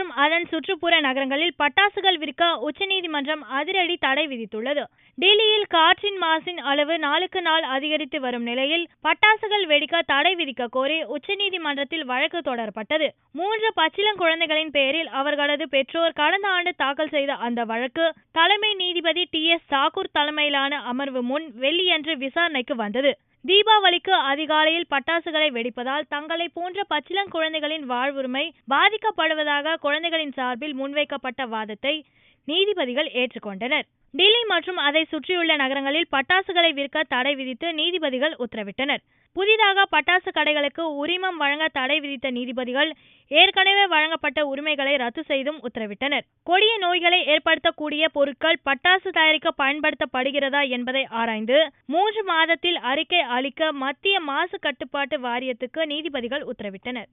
மற்றும் அதன் சுற்றுப்புற நகரங்களில் பட்டாசுகள் விற்க உச்சநீதிமன்றம் அதிரடி தடை விதித்துள்ளது. டெல்லியில் காற்றின் மாசின் அளவு நாளுக்கு நாள் அதிகரித்து வரும் நிலையில் பட்டாசுகள் வெடிக்க தடை விதிக்க கோரி உச்சநீதிமன்றத்தில் வழக்கு தொடரப்பட்டது. 3 பச்சிளங்குழந்தைகளின் பெயரில் அவர்களது பெற்றோர் கடந்த ஆண்டு தாக்கல் செய்த அந்த வழக்கு தலைமை நீதிபதி TS தாக்கூர் தலைமையிலான அமர்வு முன் வெள்ளியன்று விசாரணைக்கு வந்தது. தீபாவளிக்கு அதிகாலையில் பட்டாசுகளை வெடிப்பதால் தங்களை போன்ற பச்சிளங்குழந்தைகளின் வாழ்வுரிமை பாதிக்கப்படுவதாக குழந்தைகளின் சார்பில் முன்வைக்கப்பட்ட வாதத்தை நீதிபதிகள் ஏற்றுக்கொண்டனர். டெல்லி மற்றும் அதை சுற்றியுள்ள நகரங்களில் பட்டாசுகளை விற்க தடை விதித்து நீதிபதிகள் உத்தரவிட்டனர். புதிதாக பட்டாசு கடைகளுக்கு உரிமம் வழங்க தடை விதித்த நீதிபதிகள் ஏற்கனவே வழங்கப்பட்ட உரிமைகளை ரத்து செய்தும் உத்தரவிட்டனர். கொடிய நோய்களை ஏற்படுத்தக்கூடிய பொருட்கள் பட்டாசு தயாரிக்க பயன்படுத்தப்படுகிறதா என்பதை ஆராய்ந்து 3 மாதத்தில் அறிக்கை அளிக்க மத்திய மாசு கட்டுப்பாட்டு வாரியத்துக்கு நீதிபதிகள் உத்தரவிட்டனர்.